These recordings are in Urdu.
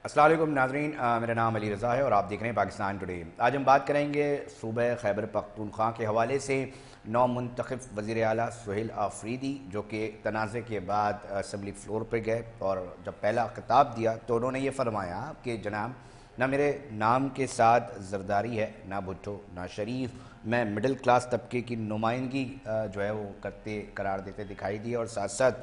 السلام علیکم ناظرین، میرا نام علی رضا ہے اور آپ دیکھ رہے ہیں پاکستان ٹوڈے۔ آج ہم بات کریں گے صوبہ خیبر پختونخوا کے حوالے سے نو منتخب وزیر اعلیٰ سہیل آفریدی، جو کہ تنازع کے بعد اسمبلی فلور پہ گئے اور جب پہلا خطاب دیا تو انہوں نے یہ فرمایا کہ جناب، نہ میرے نام کے ساتھ زرداری ہے، نہ بھٹو، نہ شریف، میں مڈل کلاس طبقے کی نمائندگی جو ہے وہ کرتے قرار دیتے دکھائی دیے، اور ساتھ ساتھ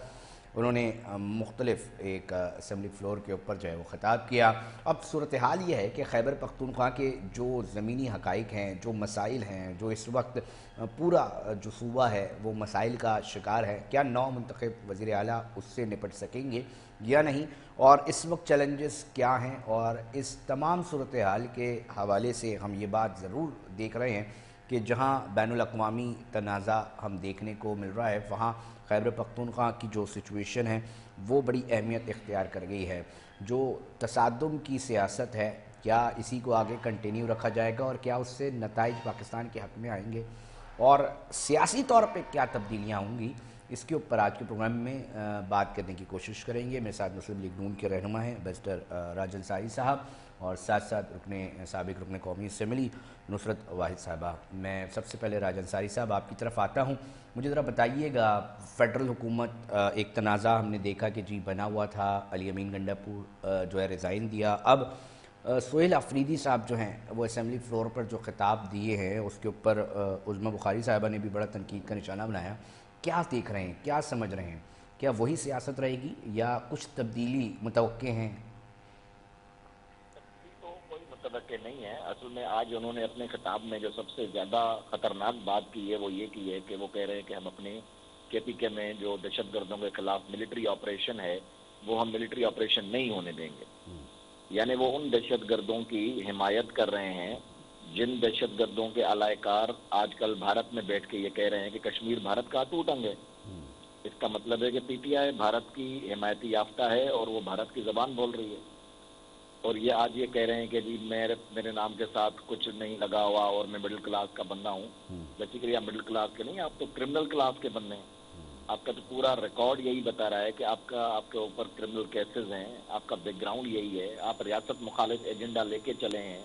انہوں نے مختلف ایک اسمبلی فلور کے اوپر جو ہے وہ خطاب کیا۔ اب صورتحال یہ ہے کہ خیبر پختونخوا کے جو زمینی حقائق ہیں، جو مسائل ہیں، جو اس وقت پورا جو صوبہ ہے وہ مسائل کا شکار ہے، کیا نو منتخب وزیر اعلیٰ اس سے نپٹ سکیں گے یا نہیں، اور اس وقت چیلنجز کیا ہیں، اور اس تمام صورتحال کے حوالے سے ہم یہ بات ضرور دیکھ رہے ہیں کہ جہاں بین الاقوامی تنازع ہم دیکھنے کو مل رہا ہے، وہاں خیبر پختونخوا کی جو سچویشن ہے وہ بڑی اہمیت اختیار کر گئی ہے۔ جو تصادم کی سیاست ہے، کیا اسی کو آگے کنٹینیو رکھا جائے گا، اور کیا اس سے نتائج پاکستان کے حق میں آئیں گے، اور سیاسی طور پہ کیا تبدیلیاں ہوں گی، اس کے اوپر آج کے پروگرام میں بات کرنے کی کوشش کریں گے۔ میرے ساتھ مسلم لیگ نون کے رہنما ہیں بیرسٹر راجن ساری صاحب، اور ساتھ ساتھ سابق رکن قومی اسمبلی نصرت واحد صاحبہ۔ میں سب سے پہلے راجن ساری صاحب آپ کی طرف آتا ہوں، مجھے ذرا بتائیے گا، فیڈرل حکومت ایک تنازع ہم نے دیکھا کہ جی بنا ہوا تھا، علی امین گنڈاپور جو ہے ریزائن دیا، اب سہیل آفریدی صاحب جو ہیں وہ اسمبلی فلور پر جو خطاب دیے ہیں اس کے اوپر عظمیٰ بخاری صاحبہ نے بھی بڑا تنقید کا نشانہ بنایا۔ کیا دیکھ رہے ہیں، کیا سمجھ رہے ہیں، کیا وہی سیاست رہے گی یا کچھ تبدیلی متوقع ہیں؟ تبدیلی تو کوئی متوقع نہیں ہے۔ اصل میں آج انہوں نے اپنے خطاب میں جو سب سے زیادہ خطرناک بات کی ہے وہ یہ کی ہے کہ وہ کہہ رہے ہیں کہ ہم اپنے کے پی کے میں جو دہشت گردوں کے خلاف ملٹری آپریشن ہے وہ ہم ملٹری آپریشن نہیں ہونے دیں گے۔ یعنی وہ ان دہشت گردوں کی حمایت کر رہے ہیں جن دہشت گردوں کے اعلی کار آج کل بھارت میں بیٹھ کے یہ کہہ رہے ہیں کہ کشمیر بھارت کا اٹوٹ انگ ہے۔ اس کا مطلب ہے کہ پی ٹی آئی بھارت کی حمایتی یافتہ ہے اور وہ بھارت کی زبان بول رہی ہے، اور یہ آج یہ کہہ رہے ہیں کہ جی میرے نام کے ساتھ کچھ نہیں لگا ہوا اور میں مڈل کلاس کا بندہ ہوں۔ بیسیکلی آپ مڈل کلاس کے نہیں، آپ تو کرمنل کلاس کے بندے ہیں۔ آپ کا تو پورا ریکارڈ یہی بتا رہا ہے کہ آپ کے اوپر کرمنل کیسز ہیں، آپ کا بیک گراؤنڈ یہی ہے، آپ ریاست مخالف ایجنڈا لے کے چلے ہیں۔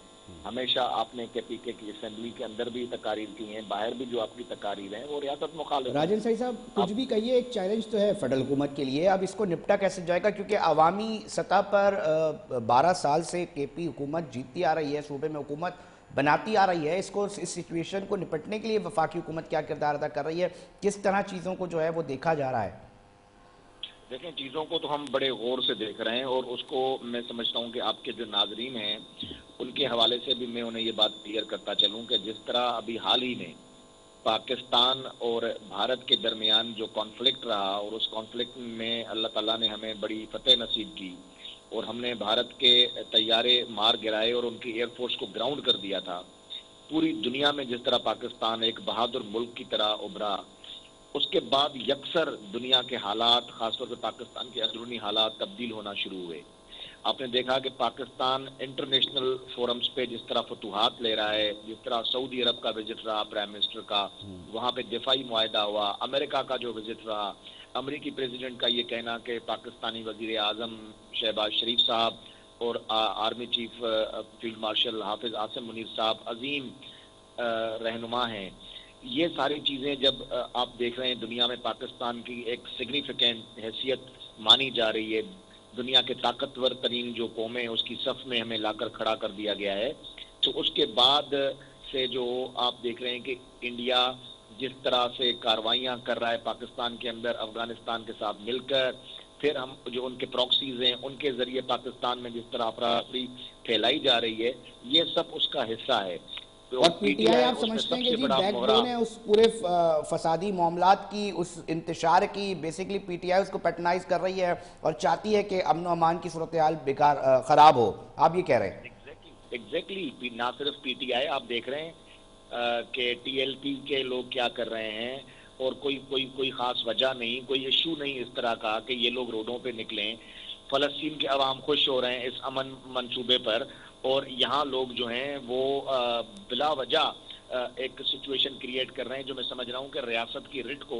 ہمیشہ آپ نے کے پی کے کی اسمبلی کے اندر بھی تقاریر کی ہیں، باہر بھی جو آپ کی تقاریر ہیں وہ ریاست مخالف ہیں۔ راجن سائی صاحب، کچھ بھی کہیے، ایک چیلنج تو ہے فیڈرل حکومت کے لیے، اب اس کو نپٹا کیسے جائے گا؟ کیونکہ عوامی سطح پر 12 سال سے کے پی حکومت جیتتی آ رہی ہے، صوبے میں حکومت بناتی آ رہی ہے، اس سچویشن کو نپٹنے کے لیے وفاقی حکومت کیا کردار ادا کر رہی ہے، کس طرح چیزوں کو جو ہے وہ دیکھا جا رہا ہے؟ دیکھیں، چیزوں کو تو ہم بڑے غور سے دیکھ رہے ہیں، اور اس کو میں سمجھتا ہوں کہ آپ کے جو ناظرین ہیں ان کے حوالے سے بھی میں انہیں یہ بات کلیئر کرتا چلوں کہ جس طرح ابھی حال ہی میں پاکستان اور بھارت کے درمیان جو کانفلکٹ رہا، اور اس کانفلکٹ میں اللہ تعالیٰ نے ہمیں بڑی فتح نصیب کی اور ہم نے بھارت کے طیارے مار گرائے اور ان کی ایئر فورس کو گراؤنڈ کر دیا تھا، پوری دنیا میں جس طرح پاکستان ایک بہادر ملک کی طرح ابھرا، اس کے بعد یکسر دنیا کے حالات، خاص طور سے پاکستان کے اندرونی حالات تبدیل ہونا شروع ہوئے۔ آپ نے دیکھا کہ پاکستان انٹرنیشنل فورمز پہ جس طرح فتوحات لے رہا ہے، جس طرح سعودی عرب کا وزٹ رہا پرائم منسٹر کا، وہاں پہ دفاعی معاہدہ ہوا، امریکہ کا جو وزٹ رہا، امریکی پریزیڈنٹ کا یہ کہنا کہ پاکستانی وزیر اعظم شہباز شریف صاحب اور آرمی چیف فیلڈ مارشل حافظ عاصم منیر صاحب عظیم رہنما ہیں۔ یہ ساری چیزیں جب آپ دیکھ رہے ہیں دنیا میں پاکستان کی ایک سگنیفیکنٹ حیثیت مانی جا رہی ہے، دنیا کے طاقتور ترین جو قومیں اس کی صف میں ہمیں لا کر کھڑا کر دیا گیا ہے، تو اس کے بعد سے جو آپ دیکھ رہے ہیں کہ انڈیا جس طرح سے کاروائیاں کر رہا ہے پاکستان کے اندر افغانستان کے ساتھ مل کر، پھر ہم جو ان کے پراکسیز ہیں ان کے ذریعے پاکستان میں جس طرح افراتفری پھیلائی جا رہی ہے، یہ سب اس کا حصہ ہے۔ اور پی ٹی آئی آپ اس میں سمجھتے ہیں سب کہ سے جی بڑا بیک مہرا بون ہے اس پورے فسادی معاملات کی، اس انتشار کی، بیسیکلی پی ٹی آئی اس کو پیٹرنائز کر رہی ہے اور چاہتی ہے کہ امن و امان کی صورتحال بیکار خراب ہو، آپ یہ کہہ رہے ہیں؟ ایگزیکٹلی نہ صرف پی ٹی آئی، آپ دیکھ رہے ہیں کہ ٹی ایل پی کے لوگ کیا کر رہے ہیں، اور کوئی خاص وجہ نہیں، کوئی ایشو نہیں اس طرح کا کہ یہ لوگ روڈوں پہ نکلیں۔ فلسطین کے عوام خوش ہو رہے ہیں اس امن منصوبے پر، اور یہاں لوگ جو ہیں وہ بلا وجہ ایک سچویشن کریٹ کر رہے ہیں جو میں سمجھ رہا ہوں کہ ریاست کی رٹ کو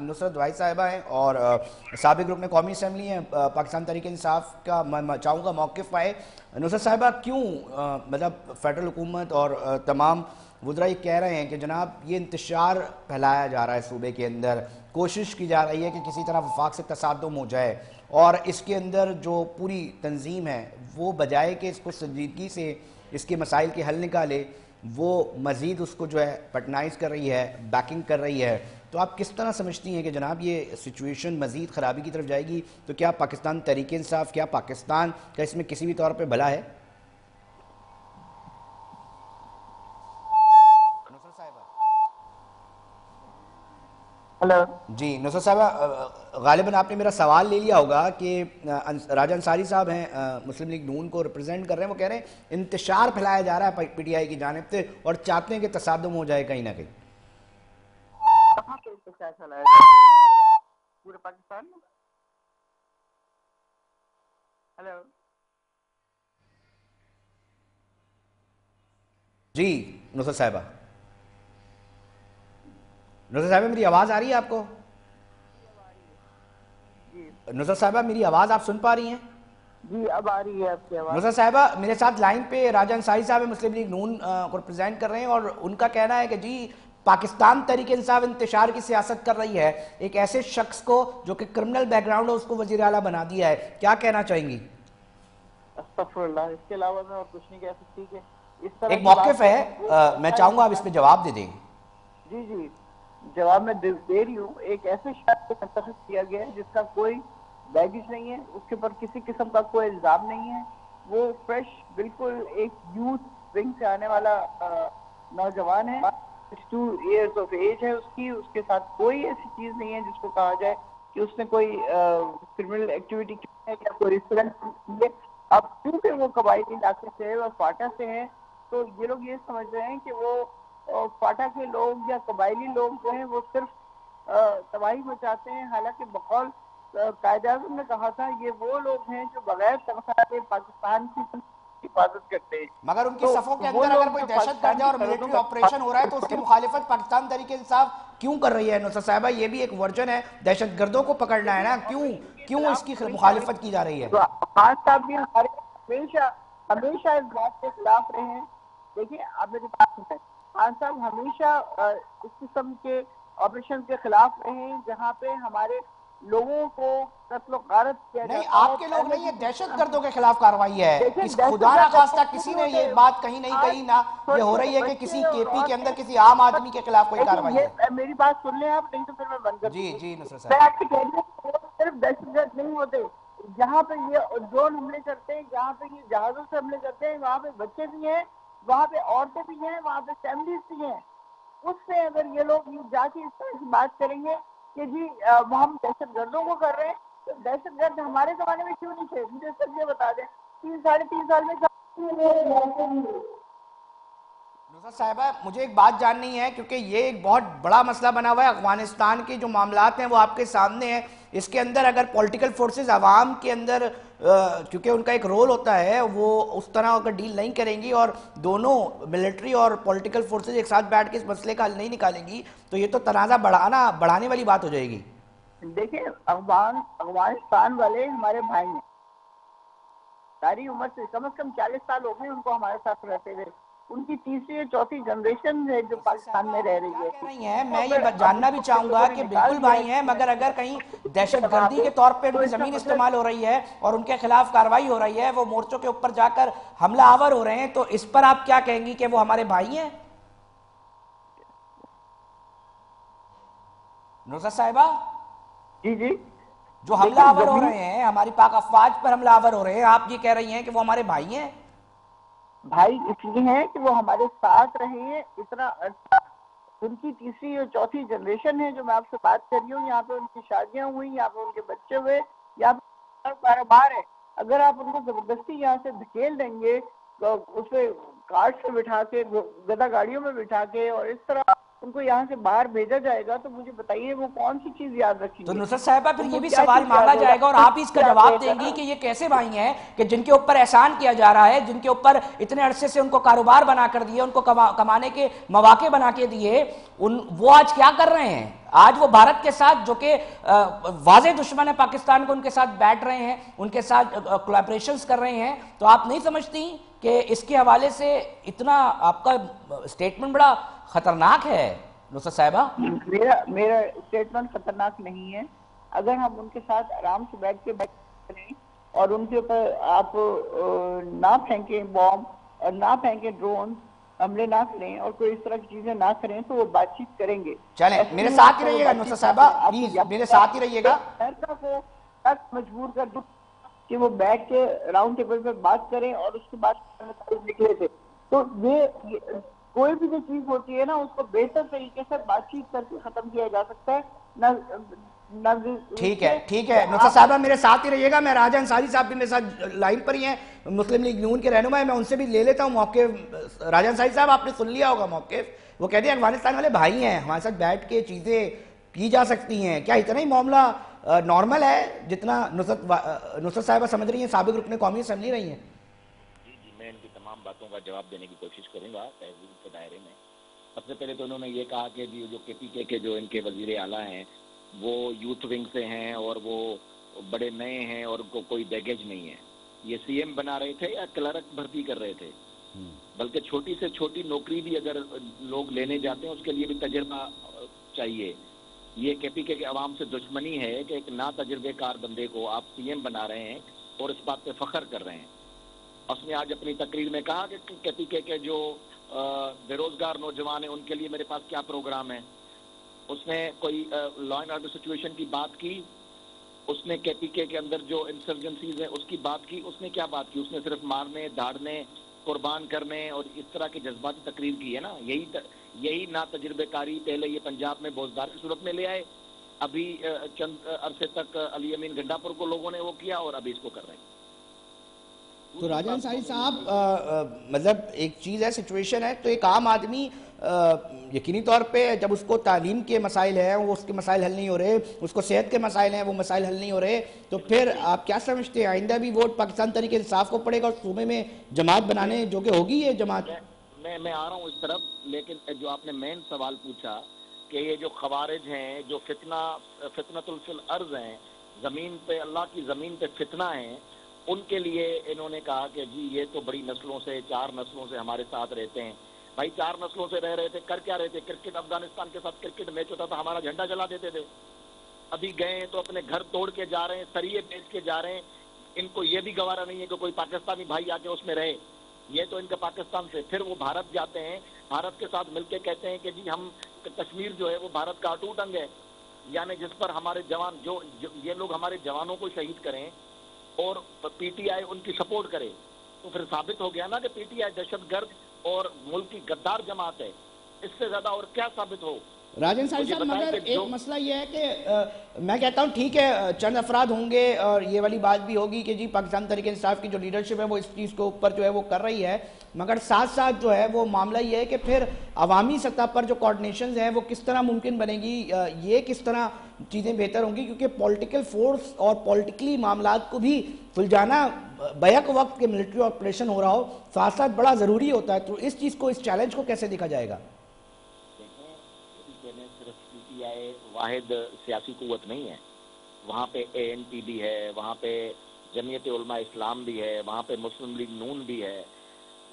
نصرت وحید صاحبہ ہیں اور سابق رکن قومی اسمبلی ہیں پاکستان تحریک انصاف کا. میں چاہوں گا موقف پائے. نصرت صاحبہ کیوں مطلب فیڈرل حکومت اور تمام وزراء یہ کہہ رہے ہیں کہ جناب یہ انتشار پھیلایا جا رہا ہے صوبے کے اندر، کوشش کی جا رہی ہے کہ کسی طرح وفاق سے تصادم ہو جائے، اور اس کے اندر جو پوری تنظیم ہے وہ بجائے کہ اس کو سنجیدگی سے اس کے مسائل کے حل نکالے، وہ مزید اس کو جو ہے پٹنائز کر رہی ہے، بیکنگ کر رہی ہے. تو آپ کس طرح سمجھتی ہیں کہ جناب یہ سچویشن مزید خرابی کی طرف جائے گی؟ تو کیا پاکستان تحریک انصاف، کیا پاکستان کا اس میں کسی بھی طور پہ بھلا ہے؟ نصرت صاحبہ ہلو جی، نصرت صاحبہ غالباً آپ نے میرا سوال لے لیا ہوگا کہ راجہ انصاری صاحب ہیں مسلم لیگ نون کو ریپرزینٹ کر رہے ہیں، وہ کہہ رہے ہیں انتشار پھیلایا جا رہا ہے پی ٹی آئی کی جانب سے اور چاہتے ہیں کہ تصادم ہو جائے کہیں نہ کہیں. کہاں پہ انتشار چلایا جا رہا ہے؟ پورے پاکستان میں. ہلو جی نصرت صاحبہ، نصرت صاحبہ میری آواز آ رہی ہے آپ کو؟ جی نصرت صاحبہ میری آواز آپ سن پا رہی ہیں؟ جی اب آ رہی ہے آپ کی آواز. نصرت صاحبہ میرے ساتھ لائن پہ راجہ انصاری صاحب مسلم لیگ نون کو ریپرزینٹ کر رہے ہیں، اور ان کا کہنا ہے کہ جی پاکستان تحریک انصاف انتشار کی سیاست کر رہی ہے، ایک ایسے شخص کو جو کہ کرمنل بیک گراؤنڈ ہے اس کو وزیر اعلیٰ بنا دیا ہے. کیا کہنا چاہیں گی؟ استغفر اللہ، اس کے علاوہ میں اور کچھ نہیں کہہ سکتی کہ اس طرح ایک کی موقف بات ہے، کرنا ایک میں ایسا چاہوں گا آپ اس انسان. پہ جواب دے دیں. جی جی جواب میں دے رہی ہوں. ایک ایسے شخص کو منتخب کیا گیا ہے جس کا کوئی بیگیج نہیں ہے، اس کے اوپر کسی قسم کا کوئی الزام نہیں ہے. وہ فریش بالکل ایک یوتھ ونگ سے آنے والا نوجوان ہے. 62 ایئرز آف ایج ہے اس کے ساتھ کوئی ایسی چیز نہیں ہے جس کو کہا جائے کہ اس نے کوئی کرمنل ایکٹیویٹی کی ہے یا کوئی ریسٹورینٹ کی ہے. اب کیونکہ وہ قبائلی علاقے سے ہے اور فاٹا سے ہے، تو یہ لوگ یہ سمجھ رہے ہیں کہ وہ فاٹا کے لوگ یا قبائلی لوگ جو ہیں وہ صرف تباہی مچاتے ہیں. حالانکہ بقول قائد اعظم نے کہا تھا یہ وہ لوگ ہیں جو بغیر تنخواہ کے پاکستان کی حفاظت کرتے ہیں. مگر ان کی تو صفوں کے وہ اندر اگر لوگ کوئی جو دہشت گرد پاکستان ہے کی اور سرحدوں ملٹری کا آپریشن ہو رہا ہے تو اس کی مخالفت پاکستان تحریک انصاف کیوں کر رہی ہے؟ نصرت صاحبہ یہ بھی ایک ورجن ہے، دہشت گردوں کو پکڑنا ہے نا، کیوں اس کی مخالفت کی جا رہی ہے؟ خان صاحب بھی ہمارے ہمیشہ ہمیشہ اس بات کے خلاف رہے ہیں. دیکھیے آپ میری بات سنیں، خان صاحب ہمیشہ اس قسم کے آپریشن کے خلاف رہے ہیں جہاں پہ ہمارے لوگوں کو قتل و غارت کیا نہیں، جاتا ہے. آپ کے لوگ پہلے نہیں، بھی یہ دہشت گردوں کے خلاف کارروائی ہے. دیکھیں خدا دہشت نہ گرد خواستہ ایسے کسی نہیں نے ہوتے. یہ بات کہیں نہیں آج کہی نہ یہ ہو رہی ہے کہ بچے کسی کے اور پی کے اندر عورتیں کسی عام آدمی کے خلاف کوئی دیکھیں کارروائی ہے. یہ میری بات سن لیں آپ، نہیں تو پھر میں بند کر دوں جی گی. جی نصرت میں صاحب. آپ سے کہہ رہی ہوں کہ وہ صرف دہشت گرد نہیں ہوتے. جہاں پہ یہ ڈرون حملے کرتے ہیں، جہاں پہ یہ جہازوں سے حملے کرتے ہیں، وہاں پہ بچے بھی ہیں، وہاں پہ عورتیں بھی ہیں، وہاں پہ فیملیز بھی ہیں. اس سے اگر یہ لوگ جا کے اس طرح کی بات کریں گے کہ جی وہ ہم دہشت گردوں کو کر رہے ہیں، تو دہشت گرد ہمارے زمانے میں کیوں نہیں تھے؟ مجھے سب یہ بتا دیں. 3 ساڑھے 3 سال میں نصرت صاحبہ مجھے ایک بات جاننی ہے، کیونکہ یہ ایک بہت بڑا مسئلہ بنا ہوا ہے. افغانستان کے جو معاملات ہیں وہ آپ کے سامنے ہیں. اس کے اندر اگر پولیٹیکل فورسز عوام کے اندر کیونکہ ان کا ایک رول ہوتا ہے، وہ اس طرح اگر ڈیل نہیں کریں گی اور دونوں ملٹری اور پولیٹیکل فورسز ایک ساتھ بیٹھ کے اس مسئلے کا حل نہیں نکالیں گی تو یہ تو تنازع بڑھانے والی بات ہو جائے گی. دیکھیں افغانستان والے ہمارے بھائی ہیں. ساری عمر سے کم از کم 40 سال ہو گئے ان کو ہمارے ساتھ رہتے ہوئے. ان کی تیسری اور چوتھی جنریشن ہے جو نصرت پاکستان صاحبہ میں رہ آپ رہی کیا ہے. کہہ رہی ہیں؟ تو میں اگر یہ اب جاننا ان بھی کو چاہوں لوگوں گا نے کہ نکال بالکل دیا بھائی ہیں، مگر اگر کہیں دہشت وہاں گردی پہ کے طور پہ ان تو کی اس کا زمین مطلب استعمال ہو رہی ہے اور ان کے خلاف کارروائی ہو رہی ہے، وہ مورچوں کے اوپر جا کر حملہ آور ہو رہے ہیں، تو اس پر آپ کیا کہیں گی کہ وہ ہمارے بھائی ہیں؟ نصرت صاحبہ جی جی جو حملہ دیکھیں آور ہو زمین رہے ہیں، ہماری پاک افواج پر حملہ آور ہو رہے ہیں، آپ یہ کہہ رہی ہیں کہ وہ ہمارے بھائی ہیں؟ بھائی اس لیے ہیں کہ وہ ہمارے ساتھ رہے ہیں اتنا عرصہ. ان کی تیسری اور چوتھی جنریشن ہے جو میں آپ سے بات کر رہی ہوں. یہاں پہ ان کی شادیاں ہوئی، یہاں پہ ان کے بچے ہوئے، یہاں پہ کاروبار ہے. اگر آپ ان کو زبردستی یہاں سے دھکیل دیں گے تو اس پہ کارٹ سے بٹھا کے گدا گاڑیوں میں بٹھا کے اور اس طرح ان کو یہاں سے باہر بھیجا جائے گا تو مجھے بتائیے وہ کون سی چیز یاد رکھیں تو گے؟ نصرت صاحبہ پھر ان یہ کو بھی کیا سوال چیز مانگا یاد جائے گا اور ہوگا؟ آپ اس کا جواب دیں گی کہ یہ کیسے بھائی ہیں کہ جن کے اوپر احسان کیا جا رہا ہے، جن کے اوپر اتنے عرصے سے ان کو کاروبار بنا کر دیے، ان کو کمانے کے مواقع بنا کے دیے، وہ آج کیا کر رہے ہیں؟ آج وہ بھارت کے ساتھ جو کہ واضح دشمن ہے پاکستان کو، ان کے ساتھ بیٹھ رہے ہیں، ان کے ساتھ کولیبریشنز کر رہے ہیں. تو آپ نہیں سمجھتی کہ اس کے حوالے سے اتنا آپ کا سٹیٹمنٹ بڑا خطرناک ہے نصرت صاحبہ؟ میرا اسٹیٹمنٹ خطرناک نہیں ہے. اگر ہم ان کے ساتھ آرام سے بیٹھ کریں اور ان کے اوپر آپ نہ پھینکیں بام اور نہ پھینکیں ڈرون، حملے نہ کریں اور کوئی اس طرح کی چیزیں نہ کریں تو وہ بات چیت کریں گے. چلیں میرے ساتھ ہی رہیے گا نصرت صاحبہ، پلیز میرے ساتھ ہی رہیے گا. امریکہ کو تک مجبور کر دوں کہ وہ بیٹھ کے راؤنڈ ٹیبل پہ بات کریں اور اس کے بعد نکلے تھے. تو یہ کوئی بھی جو چیز ہوتی ہے نا اس کو بہتر طریقے سے بات چیت کر کے ختم کیا جا سکتا ہے. ٹھیک ہے نصرت صاحبہ میرے ساتھ ہی رہیے گا. میں راجہ انصاری صاحب بھی میرے ساتھ لائن پر ہی ہیں، مسلم لیگ نون کے رہنما ہیں، میں ان سے بھی لے لیتا ہوں موقف. راجہ انصاری صاحب آپ نے سن لیا ہوگا موقف، وہ کہتے ہیں افغانستان والے بھائی ہیں، ہمارے ساتھ بیٹھ کے چیزیں کی جا سکتی ہیں. کیا اتنا ہی معاملہ نارمل ہے جتنا نصرت صاحبہ سمجھ رہی ہیں، سابق رکن قومی اسمبلی رہی ہیں؟ جی میں ان کی تمام باتوں کا جواب دینے کی کوشش کروں گا تہذیب کے دائرے میں. سب سے پہلے تو انہوں نے یہ کہا کہ جو کے پی کے جو ان کے وزیر اعلیٰ ہیں وہ یوتھ ونگ سے ہیں اور وہ بڑے نئے ہیں اور ان کو کوئی بیگیج نہیں ہے. یہ سی ایم بنا رہے تھے یا کلرک بھرتی کر رہے تھے؟ بلکہ چھوٹی سے چھوٹی نوکری بھی اگر لوگ لینے جاتے ہیں اس کے لیے بھی تجربہ چاہیے. یہ کے پی کے عوام سے دشمنی ہے کہ ایک نا تجربے کار بندے کو آپ سی ایم بنا رہے ہیں اور اس بات پہ فخر کر رہے ہیں. اس نے آج اپنی تقریر میں کہا کہ کے پی کے جو بے روزگار نوجوان ہیں ان کے لیے میرے پاس کیا پروگرام ہے. اس نے کوئی لا اینڈ آرڈر سچویشن کی بات کی، اس نے کے پی کے اندر جو انسرجنسیز ہیں اس کی بات کی. اس نے کیا بات کی؟ اس نے صرف مارنے، داڑنے، قربان کرنے اور اس طرح کی جذباتی تقریر کی ہے نا. یہی نا تجربے کاری پہلے یہ پنجاب میں بوزدار کی صورت میں لے آئے، ابھی چند عرصے تک علی امین گنڈا پور کو لوگوں نے وہ کیا اور ابھی اس کو کر رہے ہیں. تو راجہ انصاری صاحب مطلب ایک چیز ہے، سچویشن ہے، تو ایک عام آدمی یقینی طور پہ جب اس کو تعلیم کے مسائل ہیں وہ اس کے مسائل حل نہیں ہو رہے، اس کو صحت کے مسائل ہیں وہ مسائل حل نہیں ہو رہے، تو پھر آپ کیا سمجھتے ہیں آئندہ بھی ووٹ پاکستان تحریک انصاف کو پڑے گا اور صوبے میں جماعت بنانے جو کہ ہوگی یہ جماعت؟ میں آ رہا ہوں اس طرف، لیکن جو آپ نے مین سوال پوچھا کہ یہ جو خوارج ہیں جو فتنۃ الفی الارض ہیں، زمین پہ اللہ کی زمین پہ فتنہ ہیں، ان کے لیے انہوں نے کہا کہ جی یہ تو بڑی نسلوں سے 4 نسلوں سے ہمارے ساتھ رہتے ہیں. بھائی 4 نسلوں سے رہ رہے تھے، کر کیا رہے تھے؟ کرکٹ افغانستان کے ساتھ کرکٹ میچ ہوتا تھا ہمارا جھنڈا جلا دیتے تھے. ابھی گئے ہیں تو اپنے گھر توڑ کے جا رہے ہیں، سریے بیچ کے جا رہے ہیں. ان کو یہ بھی گوارا نہیں ہے کہ کوئی پاکستانی بھائی آ کے اس میں رہے. یہ تو ان کا پاکستان سے، پھر وہ بھارت جاتے ہیں، بھارت کے ساتھ مل کے کہتے ہیں کہ جی ہم کشمیر جو ہے وہ بھارت کا اٹوٹ انگ ہے. یعنی جس پر ہمارے جوان جو یہ لوگ ہمارے جوانوں کو شہید کریں اور پی ٹی آئی ان کی سپورٹ کرے، تو پھر ثابت ہو گیا نا کہ پی ٹی آئی دہشت گرد اور ملک کی غدار جماعت ہے. اس سے زیادہ اور کیا ثابت ہو؟ راجہ انصاری صاحب مگر ایک مسئلہ یہ ہے کہ میں کہتا ہوں ٹھیک ہے چند افراد ہوں گے اور یہ والی بات بھی ہوگی کہ جی پاکستان تحریک انصاف کی جو لیڈرشپ ہے وہ اس چیز کے اوپر جو ہے وہ کر رہی ہے، مگر ساتھ ساتھ جو ہے وہ معاملہ یہ ہے کہ پھر عوامی سطح پر جو کوارڈینیشنز ہیں وہ کس طرح ممکن بنے گی، یہ کس طرح چیزیں بہتر ہوں گی، کیونکہ پولیٹیکل فورس اور پولیٹیکلی معاملات کو بھی سلجھانا بیک وقت کے ملٹری آپریشن ہو رہا ہو ساتھ ساتھ بڑا ضروری ہوتا ہے. تو اس چیز کو، اس چیلنج کو کیسے دیکھا جائے گا؟ واحد سیاسی قوت نہیں ہے، وہاں پہ اے این پی بھی ہے، وہاں پہ جمعیت علماء اسلام بھی ہے، وہاں پہ مسلم لیگ نون بھی ہے،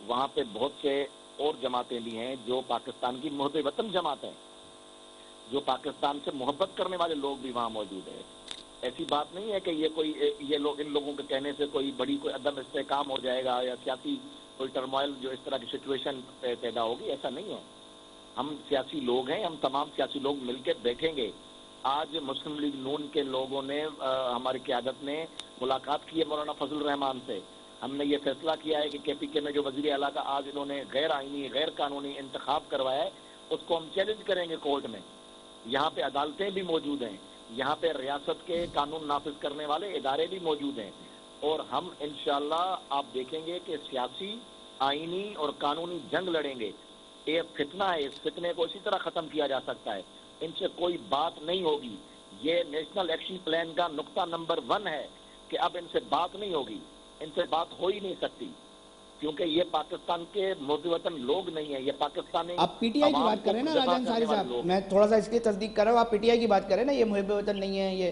وہاں پہ بہت سے اور جماعتیں بھی ہیں جو پاکستان کی محب وطن جماعت ہیں، جو پاکستان سے محبت کرنے والے لوگ بھی وہاں موجود ہیں. ایسی بات نہیں ہے کہ یہ لوگ ان لوگوں کے کہنے سے کوئی عدم استحکام ہو جائے گا یا سیاسی کوئی ٹرموائل جو اس طرح کی سچویشن پیدا ہوگی، ایسا نہیں ہے. ہم سیاسی لوگ ہیں، ہم تمام سیاسی لوگ مل کے بیٹھیں گے. آج مسلم لیگ نون کے لوگوں نے، ہماری قیادت نے ملاقات کی ہے مولانا فضل الرحمان سے. ہم نے یہ فیصلہ کیا ہے کہ کے پی کے میں جو وزیر اعلیٰ کا آج انہوں نے غیر آئینی، غیر قانونی انتخاب کروایا ہے، اس کو ہم چیلنج کریں گے کورٹ میں. یہاں پہ عدالتیں بھی موجود ہیں، یہاں پہ ریاست کے قانون نافذ کرنے والے ادارے بھی موجود ہیں، اور ہم انشاءاللہ آپ دیکھیں گے کہ سیاسی، آئینی اور قانونی جنگ لڑیں گے. یہ فتنہ ہے, اس فتنے کو اسی طرح ختم کیا جا سکتا ہے. ان سے کوئی بات نہیں ہوگی. یہ نیشنل ایکشن پلان کا نقطہ نمبر 1 ہے کہ اب ان سے بات نہیں ہوگی, ان سے بات ہو ہی نہیں سکتی, کیونکہ یہ پاکستان کے محب وطن لوگ نہیں ہیں, یہ پاکستانی آپ پی ٹی آئی کی بات کریں نا راجہ انصاری صاحب, میں تھوڑا سا اس کی تصدیق کر رہا ہوں, آپ پی ٹی آئی کی بات کریں نا, یہ محب وطن نہیں ہے یہ.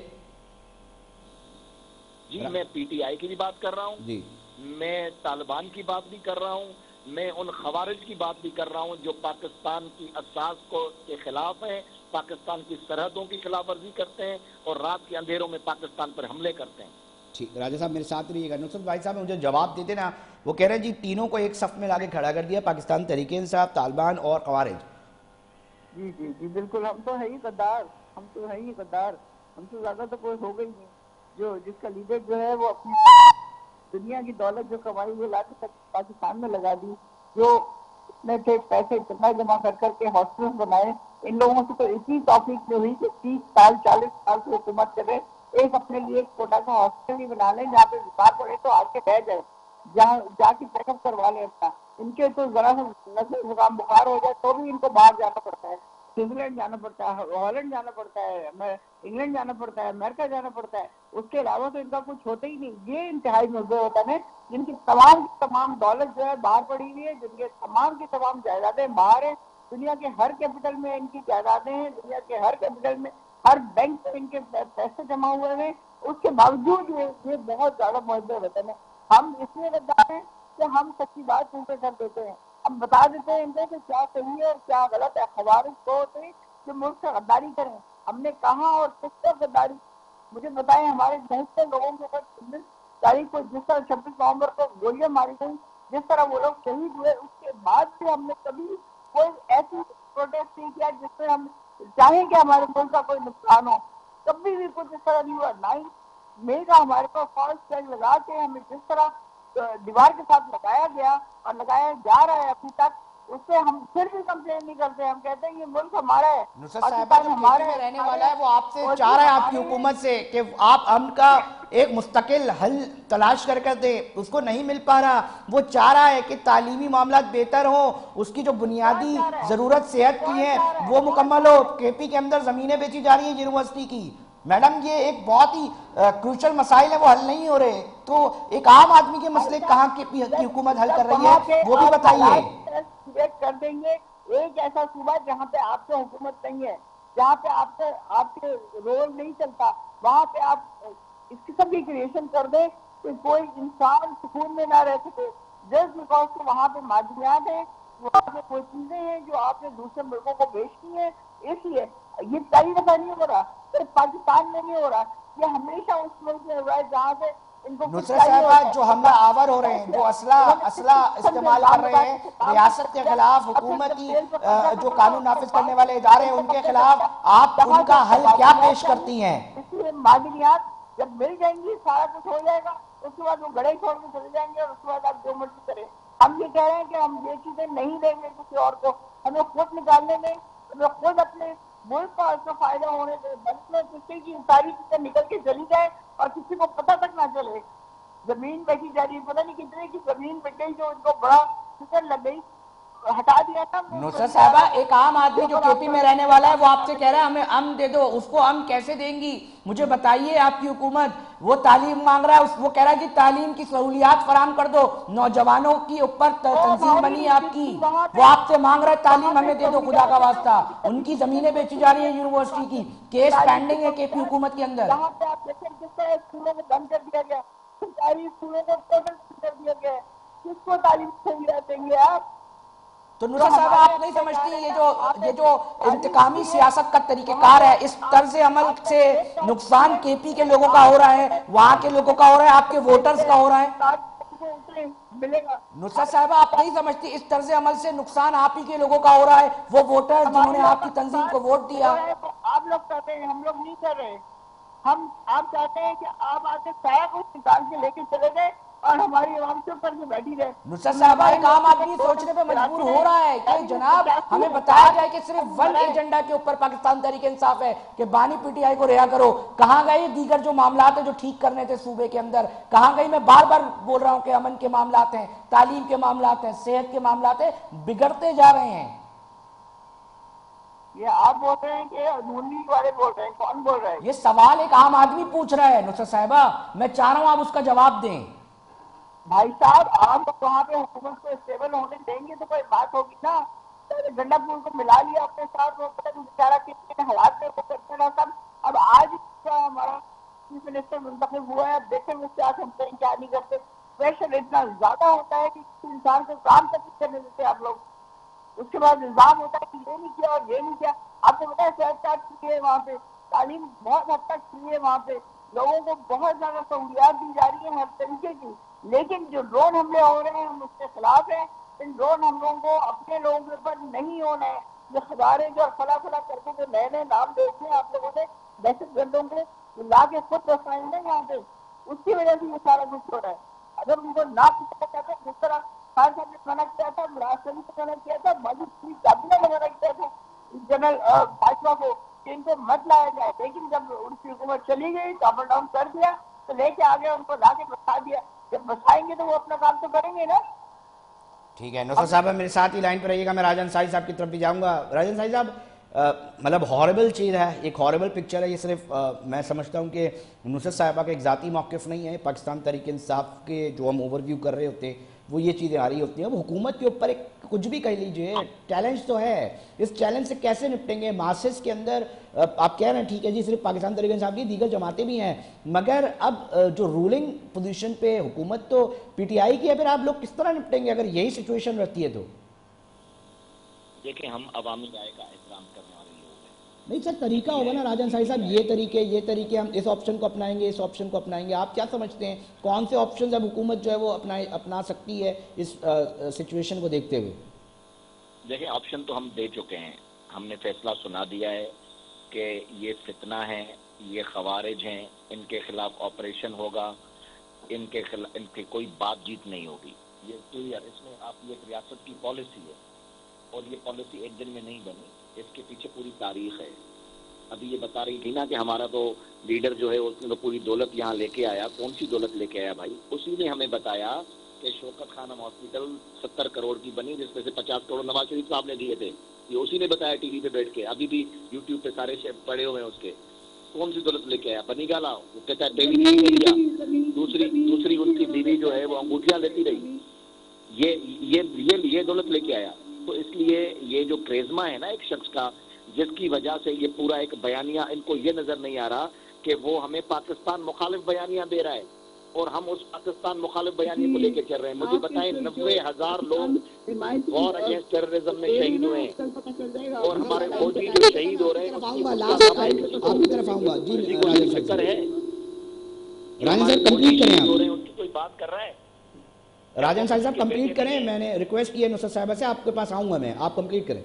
جی میں پی ٹی آئی کی بھی بات کر رہا ہوں, جی میں طالبان کی بات بھی کر رہا ہوں, میں ان خوارج کی بات بھی کر رہا ہوں جو پاکستان کی اساس کے خلاف ہیں, پاکستان کی سرحدوں کی خلاف ورزی کرتے ہیں اور رات کے اندھیروں میں پاکستان پر حملے کرتے ہیں. ٹھیک, راجہ صاحب میرے ساتھ رہیے گا. نصرت بھائی صاحب مجھے جواب دیتے نا, وہ کہہ رہے ہیں جی تینوں کو ایک صف میں لا کے کھڑا کر دیا, پاکستان تحریک انصاف, طالبان اور خوارج. جی جی جی بالکل, ہم تو ہے ہی غدار, ہم تو ہے ہی غدار, ہم سے زیادہ تو کوئی ہوگا ہی نہیں. جس کا لیڈر جو ہے وہ اپنی دنیا کی دولت جو کمائی وہ لا کے پاکستان میں لگا دی, جو اتنے تھے پیسے اتنا جمع کر کے ہاسپٹل بنائے. ان لوگوں سے تو اتنی توفیق نہیں ہوئی کہ 30 سال 40 سال سے حکومت کرے, ایک اپنے لیے ایک چھوٹا سا ہاسپٹل بھی بنا لیں جہاں پہ بیمار پڑے تو آ کے رہ جائے, جہاں جا کے چیک اپ کروا لیں اپنا. ان کے تو ذرا سا نزلہ زکام بخار ہو جائے تو بھی ان کو باہر جانا پڑتا ہے, سوئٹزرلینڈ جانا پڑتا ہے, ہالینڈ جانا پڑتا ہے, انگلینڈ جانا پڑتا ہے, امریکہ جانا پڑتا ہے. اس کے علاوہ تو ان کا کچھ ہوتا ہی نہیں. یہ انتہائی محب وطن ہے جن کی تمام دولت جو ہے باہر پڑی ہوئی ہے, جن کے تمام کی تمام جائیدادیں باہر ہیں. دنیا کے ہر کیپٹل میں ان کی جائیدادیں ہیں, دنیا کے ہر کیپٹل میں ہر بینک میں ان کے پیسے جمع ہوئے ہیں. اس کے باوجود یہ بہت زیادہ محب وطن ہے. ہم اس لیے غدار ہیں کہ ہم سچی بات ان پہ کر دیتے ہیں, ہم بتا دیتے ہیں ان کو کہ کیا صحیح ہے اور کیا غلط ہے. خوارج کو ہوتے ہیں کہ ملک سے غداری کریں, ہم نے کہاں اور کس طرح غداری. مجھے بتائیں, ہمارے بہت سے لوگوں کے اوپر 26 تاریخ کو جس طرح 26 نومبر کو گولیاں ماری گئی, جس طرح وہ لوگ شہید ہوئے, اس کے بعد بھی ہم نے کبھی کوئی ایسی پروٹیسٹ نہیں کیا جس میں ہم چاہیں کہ ہمارے ملک کا کوئی نقصان ہو. کبھی بھی کچھ اس طرح نہیں ہوا. 9 مئی کا ہمارے کو فالس فلیگ لگا کے ہمیں جس طرح دیوار کے ساتھ لگایا گیا اور لگایا جا رہا ہے ابھی تک, اس سے ہم پھر بھی کمپلین نہیں کرتے. ہم کہتے ہیں یہ ملک ہمارا ہے, نصرت صاحبہ جو کے پی میں رہنے والا ہے وہ آپ سے چاہ رہا ہے آپ کی حکومت سے کہ آپ امن کا ایک مستقل حل تلاش کر دیں, اس کو نہیں مل پا رہا. وہ چاہ رہا ہے کہ تعلیمی معاملات بہتر ہوں, اس کی جو بنیادی ضرورت صحت کی ہے وہ مکمل ہو. کے پی کے اندر زمینیں بیچی جا رہی ہیں یونیورسٹی کی. میڈم یہ ایک بہت ہی کروشل مسائل ہیں, وہ حل نہیں ہو رہے. تو ایک عام آدمی کے مسئلے کہاں کے پی کی حکومت حل کر رہی ہے وہ بھی بتائیے. کر دیں گے ایک ایسا صوبہ جہاں پہ آپ سے حکومت نہیں ہے, جہاں پہ آپ کے رول نہیں چلتا, وہاں پہ آپ اس قسم کی کریشن کر دیں کہ کوئی انسان سکون میں نہ رہ سکے. جسٹ بیکاز کہ وہاں پہ معدنیات ہیں, وہاں پہ کوئی چیزیں ہیں جو آپ نے دوسرے ملکوں کو بیچتی ہیں. اس لیے یہ کئی دفعہ نہیں ہو رہا, صرف پاکستان میں نہیں ہو رہا, یہ ہمیشہ اس ملک میں ہو رہا ہے جہاں پہ نصرت صاحبہ جو حملہ آور ہو رہے ہیں, جو اسلحہ استعمال کر رہے ہیں ریاست کے خلاف, حکومتی جو قانون نافذ کرنے والے ادارے ہیں ان کے خلاف, آپ ان کا حل کیا پیش کرتی ہیں؟ اس لیے معدنیات جب مل جائیں گی سارا کچھ ہو جائے گا, اس کے بعد وہ گڑھے چھوڑ کے چلے جائیں گے اور اس کے بعد آپ جو مرضی کریں. ہم یہ کہہ رہے ہیں کہ ہم یہ چیزیں نہیں دیں گے کسی اور کو, ہمیں خود نکالنے دیں, ہمیں خود اپنے ملک کا اس کا فائدہ ہونے دیں. بلکہ میں کسی کی ساری چیزیں نکل کے چلی جائے اور کسی کو پتہ تک نہ چلے. زمین بیچی جا رہی ہے, پتہ نہیں کتنے کی زمین بک گئی جو ان کو بڑا فکر لگ گئی, ہٹا دیا تھا. نصرت صاحبہ ایک عام آدمی جو کے پی میں رہنے والا ہے وہ آپ سے کہہ رہا ہے ہمیں امن دے دو, اس کو امن کیسے دیں گی؟ مجھے بتائیے. آپ کی حکومت وہ تعلیم مانگ رہا ہے, وہ کہہ رہا ہے کہ تعلیم کی سہولیات فراہم کر دو. نوجوانوں کی اوپر تنظیم بنی ہے آپ کی, وہ آپ سے مانگ رہا ہے تعلیم ہمیں دے دو خدا کا واسطہ. ان کی زمینیں بیچی جا رہی ہیں یونیورسٹی کی, کیس پینڈنگ ہے کے پی حکومت کے اندر. یہاں پہ آپ دیکھیں کس طرح اسکولوں کو بند کر دیا گیا, سرکاری اسکولوں کو ٹوٹل بند کر دیا گیا. کس کو تعلیم سہولیات دیں گے آپ؟ تو نصرت صاحبہ آپ نہیں سمجھتی یہ جو انتقامی سیاست کا طریقہ کار ہے, اس طرز عمل سے نقصان کے پی کے لوگوں کا ہو رہا ہے, وہاں کے لوگوں کا ہو رہا ہے, آپ کے ووٹرز کا ہو رہا ہے. نصرت صاحبہ آپ نہیں سمجھتی اس طرز عمل سے نقصان آپ ہی کے لوگوں کا ہو رہا ہے, وہ ووٹرز جنہوں نے آپ کی تنظیم کو ووٹ دیا. آپ لوگ کہتے ہیں, ہم لوگ نہیں کر رہے. آپ چاہتے ہیں کہ آپ آتے سایہ کو نکال کے لے کے چلے گئے اور ہماری عوام سے اوپر کے بیٹھی رہے. نصرت صاحبہ ایک عام آدمی سوچنے پہ مجبور ہو رہا ہے کہ جناب ہمیں بتایا جائے کہ صرف ون ایجنڈا کے اوپر پاکستان تحریک انصاف ہے کہ بانی پی ٹی آئی کو رہا کرو. کہاں گئے دیگر جو معاملات ہیں جو ٹھیک کرنے تھے صوبے کے اندر؟ کہاں گئی؟ میں بار بار بول رہا ہوں کہ امن کے معاملات ہیں, تعلیم کے معاملات ہیں, صحت کے معاملات ہیں, بگڑتے جا رہے ہیں. یہ آپ بول رہے ہیں کہ نون لیگ والے بول رہے ہیں؟ کون بول رہا ہے؟ یہ سوال ایک عام آدمی پوچھ رہا ہے نصرت صاحبہ، میں چاہ رہا ہوں آپ اس کا جواب دیں۔ بھائی صاحب آپ وہاں پہ حکومت کو اسٹیبل ہونے دیں گے تو کوئی بات ہوگی نا۔ گنڈا پور کو ملا لیا اپنے ساتھ، وہ پتہ نہیں بیچارہ کتنے حالات میں وہ کرتے رہا سب۔ اب آج ہمارا چیف منسٹر منتخب ہوا ہے، اب دیکھیں وہ کیا کرتے ہیں کیا نہیں کرتے۔ پریشر اتنا زیادہ ہوتا ہے کہ کسی انسان کو کام تک نہیں کرنے دیتے آپ لوگ۔ اس کے بعد الزام ہوتا ہے کہ یہ نہیں کیا اور یہ نہیں کیا۔ آپ کو پتا ہے صحت کارڈ کی ہے وہاں پہ، تعلیم بہت حد تک کی ہے وہاں پہ، لوگوں کو بہت زیادہ سہولیات دی جا رہی ہیں ہر طریقے کی، لیکن جو ڈرون حملے ہو رہے ہیں ہم اس کے خلاف ہیں۔ ان ڈرون حملوں کو اپنے لوگوں کے اوپر نہیں ہونا ہے۔ یہ خبریں جو فلا فلا کر کے جو نئے نئے نام دیتے ہیں آپ لوگوں نے دہشت گردوں کے، لا کے خود رسائیں گے یہاں پہ، اس کی وجہ سے یہ سارا کچھ ہو رہا ہے۔ اگر ان کو نہ پوچھا جاتا جس طرح خان صاحب نے منع کیا تھا، مراز شریف نے منع کیا تھا، ماجد پوری کابینہ نے منع کیا تھا جنرل باجوہ کو کہ ان کو مت لایا جائے، لیکن جب ان کی حکومت چلی گئی تو اپ ڈاؤن کر دیا تو لے کے آگے ان کو لا کے بسا دیا۔ جب بسائیں گے تو وہ اپنا کام تو کریں گے نا۔ ٹھیک ہے نصرت صاحب میرے ساتھ ہی لائن پر رہیے گا، میں راجن سائی صاحب کی طرف بھی جاؤں گا۔ راجن سائی صاحب مطلب ہاربل چیز ہے، ایک ہاربل پکچر ہے یہ، صرف میں سمجھتا ہوں کہ نصرت صاحبہ کا ایک ذاتی موقف نہیں ہے، پاکستان تحریک انصاف کے جو ہم اوور ویو کر رہے ہوتے ہیں وہ یہ چیزیں آ رہی ہوتی ہیں۔ اب حکومت کے اوپر ایک کچھ بھی کہہ لیجئے چیلنج تو ہے، اس چیلنج سے کیسے نپٹیں گے؟ ماسس کے اندر آپ کہہ رہے ہیں ٹھیک ہے جی صرف پاکستان تحریک انصاف کی دیگر جماعتیں بھی ہیں، مگر اب جو رولنگ پوزیشن پہ حکومت تو پی ٹی آئی کی ہے، پھر آپ لوگ کس طرح نپٹیں گے اگر یہی سچویشن رہتی ہے تو؟ دیکھیں ہم عوامی رائے کا احترام کرنے والے لوگ ہیں۔ نہیں سر طریقہ ہوگا نا راجن سائی صاحب، یہ طریقے ہم اس آپشن کو اپنائیں گے، اس آپشن کو اپنائیں گے، آپ کیا سمجھتے ہیں کون سے آپشنز اب حکومت جو ہے وہ اپنا سکتی ہے اس سچویشن کو دیکھتے ہوئے؟ دیکھیں آپشن تو ہم دے چکے ہیں، ہم نے فیصلہ سنا دیا ہے کہ یہ فتنہ ہے، یہ خوارج ہیں، ان کے خلاف آپریشن ہوگا، ان کی کوئی بات چیت نہیں ہوگی۔ یہ کلیئر، اس میں آپ یہ ایک ریاست کی پالیسی ہے اور یہ پالیسی ایک دن میں نہیں بنی، اس کے پیچھے پوری تاریخ ہے۔ ابھی یہ بتا رہی تھی نا کہ ہمارا تو لیڈر جو ہے اس نے تو پوری دولت یہاں لے کے آیا، کون سی دولت لے کے آیا بھائی؟ اسی نے ہمیں بتایا کہ شوکت خانم ہاسپٹل 70 کروڑ کی بنی جس میں سے 50 کروڑ نواز شریف صاحب نے دیے تھے، یہ اسی نے بتایا ٹی وی پہ بیٹھ کے، ابھی بھی یوٹیوب پہ سارے پڑے ہوئے ہیں اس کے۔ کون سی دولت لے کے آیا؟ بنی گالا، وہ کہتا ہے ٹی وی نہیں دیا۔ دوسری ان کی بیوی جو ہے وہ انگوٹھیاں لیتی رہی، یہ دولت لے کے آیا۔ تو اس لیے یہ جو کریزما ہے نا ایک شخص کا، جس کی وجہ سے یہ پورا ایک بیانیہ، ان کو یہ نظر نہیں آ رہا کہ وہ ہمیں پاکستان مخالف بیانیہ دے رہا ہے اور ہم اس پاکستان مخالف بیانیے کو لے کے چل رہے ہیں۔ مجھے بتائیں 90,000 لوگ وار اگینسٹ ٹیررزم میں شہید ہوئے ہیں اور ہمارے فوجی جو شہید ہو رہے ہیں آپ کی طرف آؤں گا جی فکر ہے؟ راجن صاحب کمپلیٹ کریں، ہو رہے ہیں ان کی کوئی بات کر رہا ہے؟ راجن صاحب کمپلیٹ کریں، میں نے ریکویسٹ کی ہے نصرت صاحبہ سے، آپ کے پاس آؤں گا میں، آپ کمپلیٹ کریں۔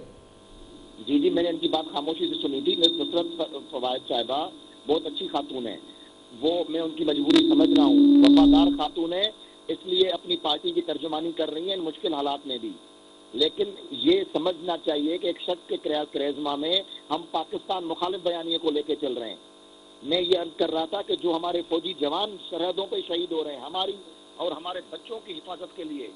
جی میں نے ان کی بات خاموشی سے سنی تھی۔ نصرت فوائد صاحبہ بہت اچھی خاتون ہے، وہ میں ان کی مجبوری سمجھ رہا ہوں، وفادار خاتون ہے، اس لیے اپنی پارٹی کی ترجمانی کر رہی ہیں ان مشکل حالات میں بھی، لیکن یہ سمجھنا چاہیے کہ ایک شخص کے کریزما میں ہم پاکستان مخالف بیانیے کو لے کے چل رہے ہیں۔ میں یہ عرض کر رہا تھا کہ جو ہمارے فوجی جوان سرحدوں پہ شہید ہو رہے ہیں ہماری اور ہمارے بچوں کی حفاظت کے لیے،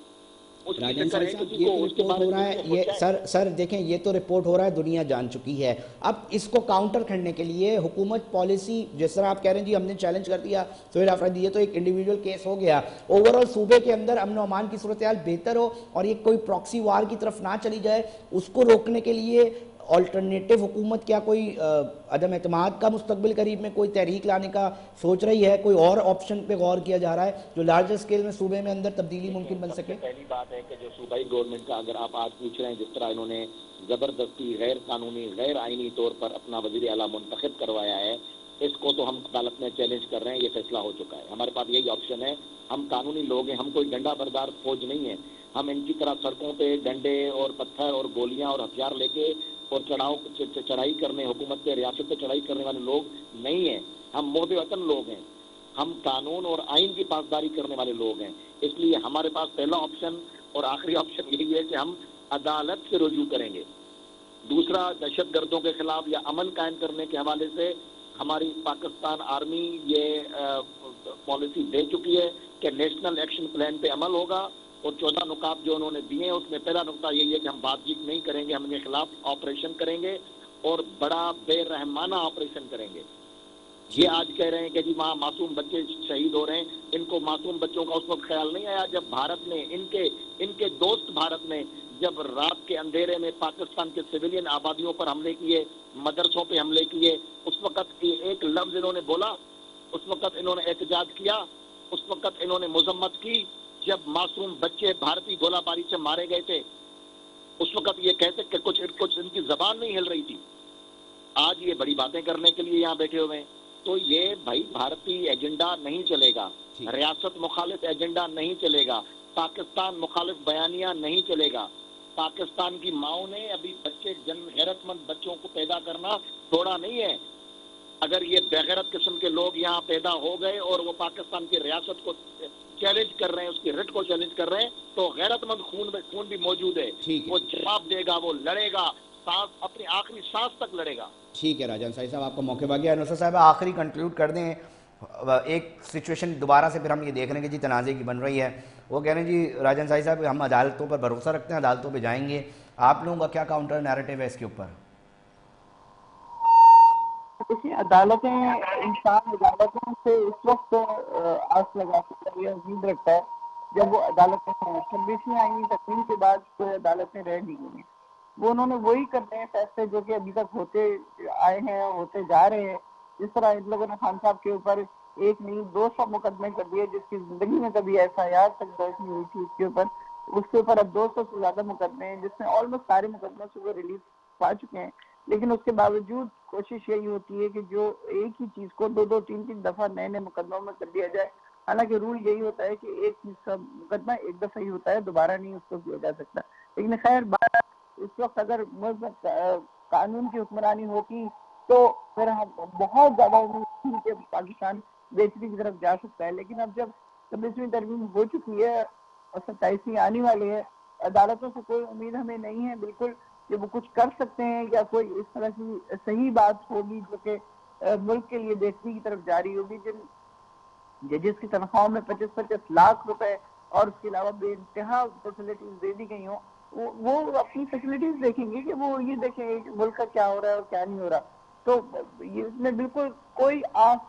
راجن صاحب یہ تو رپورٹ ہو رہا ہے، یہ سر دیکھیں یہ تو رپورٹ ہو رہا ہے، دنیا جان چکی ہے۔ اب اس کو کاؤنٹر کرنے کے لیے حکومت پالیسی، جس طرح آپ کہہ رہے ہیں جی ہم نے چیلنج کر دیا سہیل آفریدی، یہ تو ایک انڈیویجول کیس ہو گیا، اوور آل صوبے کے اندر امن و امان کی صورتحال بہتر ہو اور یہ کوئی پراکسی وار کی طرف نہ چلی جائے، اس کو روکنے کے لیے آلٹرنیٹو حکومت کیا کوئی عدم اعتماد کا مستقبل قریب میں کوئی تحریک لانے کا سوچ رہی ہے؟ کوئی اور آپشن پہ غور کیا جا رہا ہے جو لارجر اسکیل میں صوبے میں اندر تبدیلی ممکن بن سکے؟ پہلی بات ہے کہ جو صوبائی گورنمنٹ کا اگر آپ آج پوچھ رہے ہیں جس طرح انہوں نے زبردستی غیر قانونی غیر آئینی طور پر اپنا وزیر اعلیٰ منتخب کروایا ہے، اس کو تو ہم عدالت میں چیلنج کر رہے ہیں، یہ فیصلہ ہو چکا ہے، ہمارے پاس یہی آپشن ہے، ہم قانونی لوگ ہیں، ہم کوئی ڈنڈا بردار فوج نہیں ہے، ہم ان کی طرح سڑکوں پہ ڈنڈے اور پتھر اور گولیاں اور ہتھیار لے کے اور چڑھائی کرنے، حکومت پہ ریاست پہ چڑھائی کرنے والے لوگ نہیں ہیں، ہم محب وطن لوگ ہیں، ہم قانون اور آئین کی پاسداری کرنے والے لوگ ہیں، اس لیے ہمارے پاس پہلا آپشن اور آخری آپشن یہی ہے کہ ہم عدالت سے رجوع کریں گے۔ دوسرا، دہشت گردوں کے خلاف یا امن قائم کرنے کے حوالے سے ہماری پاکستان آرمی یہ پالیسی دے چکی ہے کہ نیشنل ایکشن پلان پہ عمل ہوگا، اور 14 نکات جو انہوں نے دیے ہیں اس میں پہلا نقطہ یہی ہے کہ ہم بات چیت نہیں کریں گے، ہم ان کے خلاف آپریشن کریں گے، اور بڑا بے رحمانہ آپریشن کریں گے. یہ آج کہہ رہے ہیں کہ جی وہاں معصوم بچے شہید ہو رہے ہیں. ان کو معصوم بچوں کا اس وقت خیال نہیں آیا جب بھارت نے ان کے دوست بھارت نے جب رات کے اندھیرے میں پاکستان کے سویلین آبادیوں پر حملے کیے, مدرسوں پہ حملے کیے, اس وقت ایک لفظ انہوں نے بولا, اس وقت انہوں نے احتجاج کیا, اس وقت انہوں نے مذمت کی جب معصوم بچے بھارتی گولہ باری سے مارے گئے تھے. اس وقت یہ کہتے کہ کچھ ان کی زبان نہیں ہل رہی تھی. آج یہ بڑی باتیں کرنے کے لیے یہاں بیٹھے ہوئے ہیں. تو یہ بھائی بھارتی ایجنڈا نہیں چلے گا, ریاست مخالف ایجنڈا نہیں چلے گا, پاکستان مخالف بیانیہ نہیں چلے گا. پاکستان کی ماؤں نے ابھی بچے غیرت مند بچوں کو پیدا کرنا چھوڑا نہیں ہے. اگر یہ بغیرت قسم کے لوگ یہاں پیدا ہو گئے اور وہ پاکستان کی ریاست کو چیلنج کر رہے ہیں, اس کی رٹ کو چیلنج کر رہے ہیں, تو غیرت مند خون بھی موجود ہے. وہ جواب دے گا, وہ لڑے گا, اپنی آخری سانس تک لڑے گا. ٹھیک ہے راجہ انصاری صاحب, آپ کو موقع آ گیا. نصرت صاحب آخری کنکلوڈ کر دیں. ایک سچویشن دوبارہ سے پھر ہم یہ دیکھ رہے ہیں کہ جی تنازع کی بن رہی ہے. وہ کہہ رہے ہیں جی راجہ انصاری صاحب ہم عدالتوں پر بھروسہ رکھتے ہیں, عدالتوں پہ جائیں گے. آپ لوگوں کا کیا کاؤنٹر نیریٹو ہے اس کے اوپر؟ دیکھیے عدالتیں, انسان عدالتوں سے اس وقت آس لگا کے یہ امید رکھتا ہے جب وہ عدالتیں ہیں. 26ویں آئینی تکمیل کے بعد کوئی عدالتیں رہ نہیں گئی ہیں. وہ انہوں نے وہی کرتے ہیں فیصلے جو کہ ابھی تک ہوتے آئے ہیں, ہوتے جا رہے ہیں. جس طرح ان لوگوں نے خان صاحب کے اوپر 1 نہیں 200 مقدمے کر دیے, جس کی زندگی میں کبھی FIR تک درج نہیں ہوئی تھی اس کے اوپر اب 200 سے زیادہ مقدمے ہیں, جس میں آلموسٹ سارے مقدموں سے وہ ریلیز پا چکے ہیں. لیکن اس کے باوجود کوشش یہی ہوتی ہے کہ جو ایک ہی چیز کو 2 3 دفعہ نئے مقدموں میں کر دیا جائے. حالانکہ رول یہی ہوتا ہے کہ ایک چیز کا مقدمہ ایک دفعہ ہی ہوتا ہے, دوبارہ نہیں اس کو کیا جا سکتا. لیکن خیر بات اس وقت اگر قانون کی حکمرانی ہوگی تو پھر ہم بہت زیادہ امید کہ پاکستان بہتری کی طرف جا سکتا ہے. لیکن اب جب 26ویں ترمیم ہو چکی ہے اور 27ویں آنے والی ہے, عدالتوں سے کوئی امید ہمیں نہیں ہے بالکل کہ وہ کچھ کر سکتے ہیں یا کوئی اس طرح کی صحیح بات ہوگی جو کہ ملک کے لیے بہتری کی طرف جاری ہوگی. جن ججز کی تنخواہوں میں 25 لاکھ روپے اور اس کے علاوہ بے انتہا فیسلٹیز دے دی گئی ہوں, وہ اپنی فیسلٹیز دیکھیں گے کہ وہ یہ دیکھیں گے کہ ملک کا کیا ہو رہا ہے اور کیا نہیں ہو رہا. تو اس میں بالکل کوئی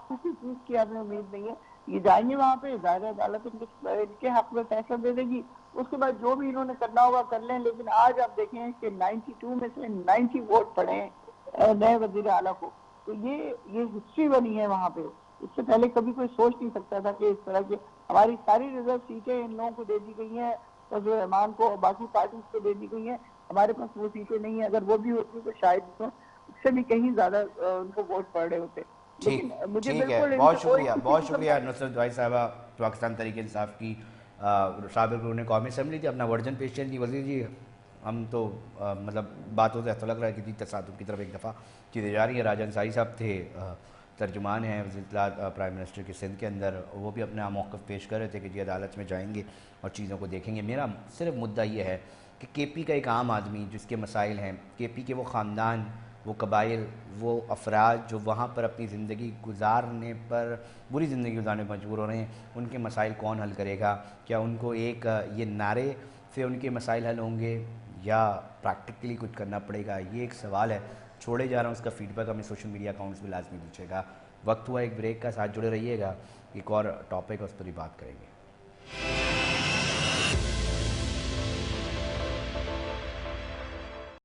کسی چیز کی ہمیں امید نہیں ہے. یہ جائیں گے وہاں پہ, ظاہر عدالت ان کے حق میں فیصلہ دے دے گی, اس کے بعد جو بھی انہوں نے کرنا ہوگا کر لیں. لیکن آج آپ دیکھیں کہ 92 میں سے 90 ووٹ پڑے ہیں نئے وزیر اعلیٰ کو. تو یہ ہسٹری بنی ہے وہاں پہ. اس سے پہلے کبھی کوئی سوچ نہیں سکتا تھا کہ اس طرح کی ہماری ساری ریزرو سیٹیں ان لوگوں کو دے دی گئی ہیں, فضل الرحمان کو اور باقی پارٹیز کو دے دی گئی ہیں. ہمارے پاس وہ سیٹیں نہیں ہیں. اگر وہ بھی ہوتی تو شاید اس سے بھی کہیں زیادہ ان کو ووٹ پڑ رہے ہوتے. ٹھیک ہے, بہت شکریہ نصرت دعائی صاحبہ. پاکستان تحریک انصاف کی سابق رکن قومی اسمبلی تھی, اپنا ورژن پیش کریں تھی. وزیر جی ہم تو مطلب باتوں سے ایسا لگ رہا ہے کہ تصادم کی طرف ایک دفعہ چیزیں جا رہی ہیں. راجہ انصاری صاحب تھے, ترجمان ہیں وزیر اطلاعات پرائم منسٹر کی سندھ کے اندر, وہ بھی اپنا موقف پیش کر رہے تھے کہ جی عدالت میں جائیں گے اور چیزوں کو دیکھیں گے. میرا صرف مدعا یہ ہے کہ KP کا ایک عام آدمی جس کے مسائل ہیں, KP کے وہ خاندان, وہ قبائل, وہ افراد جو وہاں پر اپنی زندگی گزارنے پر بری زندگی گزارنے پر مجبور ہو رہے ہیں, ان کے مسائل کون حل کرے گا؟ کیا ان کو ایک یہ نعرے سے ان کے مسائل حل ہوں گے یا پریکٹیکلی کچھ کرنا پڑے گا؟ یہ ایک سوال ہے, چھوڑے جا رہا ہوں. اس کا فیڈ بیک ہمیں سوشل میڈیا اکاؤنٹس میں لازمی دیجیے گا. وقت ہوا ایک بریک کا, ساتھ جڑے رہیے گا, ایک اور ٹاپک اس پر ہی بات کریں گے.